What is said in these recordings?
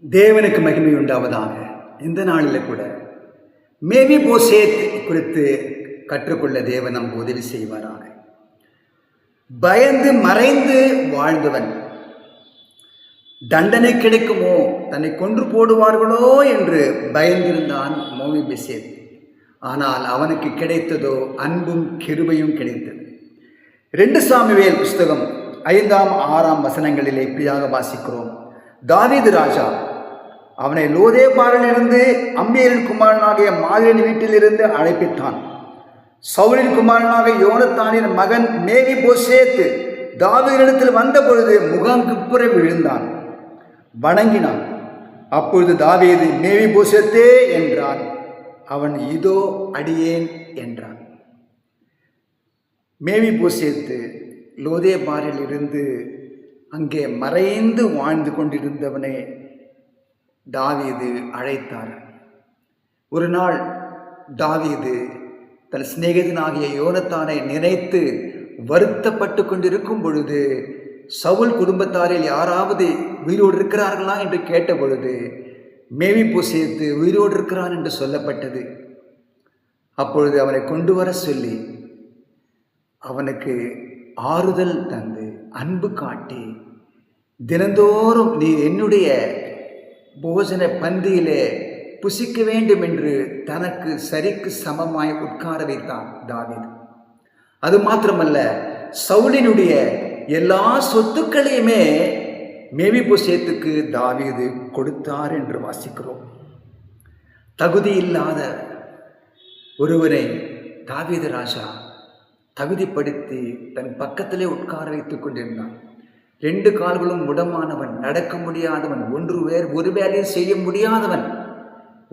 தேவனுக்கு மகிமை உண்டாவதாக. இந்த நாளில் கூட மேவிபோசேத் குறித்து கற்றுக்கொள்ள தேவன் நமக்கு உதவி செய்வாராக. பயந்து மறைந்து வாழ்ந்தவன், தண்டனை கிடைக்குமோ, தன்னை கொன்று போடுவார்களோ என்று பயந்திருந்தான் மேவிபோசேத். ஆனால் அவனுக்கு கிடைத்ததோ அன்பும் கிருபையும் கிடைத்தது. 2 சாமுவேல் புஸ்தகம் 5ஆம் 6ஆம் வசனங்களிலே இப்படியாக வாசிக்கிறோம். தாவீது ராஜா அவனை லோதேபாரிலிருந்து அம்மியேலின் குமாரனாகிய மாகீரின் வீட்டிலிருந்து அழைப்பித்தான். சவுலின் குமாரனாக யோனத்தானின் மகன் மேவிபோசேத் தாவீதிடத்தில் வந்த பொழுது முகங்குப்புற விழுந்தான், வணங்கினான். அப்பொழுது தாவீது மேவிபோசேத்தே என்றான். அவன் இதோ அடியேன் என்றான். மேவிபோசேத்து லோதேபாரில் இருந்து அங்கே மறைந்து வாழ்ந்து கொண்டிருந்தவனை தாவீது அழைத்தார். ஒரு நாள் தாவீது தன் சிநேகிதனாகிய யோனத்தானை நினைத்து வருத்தப்பட்டு கொண்டிருக்கும் பொழுது, சவுல் குடும்பத்தாரில் யாராவது உயிரோடு இருக்கிறார்களா என்று கேட்ட பொழுது மேவிபோசேத்து உயிரோடு இருக்கிறான் என்று சொல்லப்பட்டது. அப்பொழுது அவனை கொண்டு வர சொல்லி அவனுக்கு ஆறுதல் தந்து அன்பு காட்டி, தினந்தோறும் நீ என்னுடைய போஜன பந்தியிலே புசிக்க வேண்டும் என்று தனக்கு சரிக்கு சமமாய் உட்கார வைத்தான் தாவீது. அது மாத்திரமல்ல, சவுலினுடைய எல்லா சொத்துக்களையுமே மேவிபோசேத்துக்கு தாவீது கொடுத்தார் என்று வாசிக்கிறோம். தகுதி இல்லாத ஒருவரை தாவீது ராஜா தகுதிப்படுத்தி தன் பக்கத்திலே உட்கார வைத்துக் கொண்டிருந்தான். 2 கால்களும் முடமானவன், நடக்க முடியாதவன், ஒரு வேலையை செய்ய முடியாதவன்,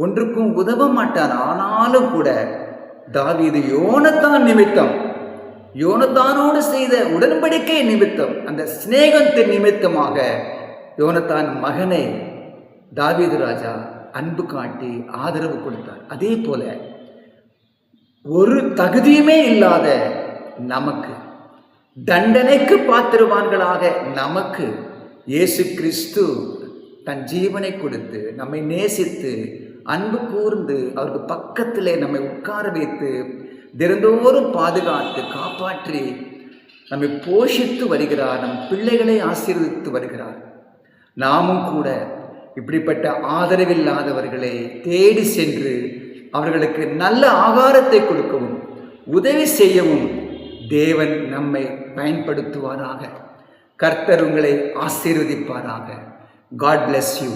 ஒன்றுக்கும் உதவ மாட்டான். ஆனாலும் கூட தாவீது யோனத்தான் நிமித்தம், யோனத்தானோடு செய்த உடன்படிக்கை நிமித்தம், அந்த சிநேகத்தின் நிமித்தமாக யோனத்தான் மகனை தாவீது ராஜா அன்பு காட்டி ஆதரவு கொடுத்தார். அதே போல ஒரு தகுதியுமே இல்லாத நமக்கு, தண்டனைக்கு பாத்திரவான்களாக நமக்கு இயேசு கிறிஸ்து தன் ஜீவனை கொடுத்து நம்மை நேசித்து அன்பு கூர்ந்து அவருக்கு பக்கத்திலே நம்மை உட்கார வைத்து தினந்தோறும் பாதுகாத்து காப்பாற்றி நம்மை போஷித்து வருகிறார். நம் பிள்ளைகளை ஆசீர்வதித்து வருகிறார். நாமும் கூட இப்படிப்பட்ட ஆதரவில்லாதவர்களை தேடி சென்று அவர்களுக்கு நல்ல ஆகாரத்தை கொடுக்கவும் உதவி செய்யவும் தேவன் நம்மை பயன்படுத்துவாராக. கர்த்தர் உங்களை ஆசீர்வதிப்பாராக. God bless you.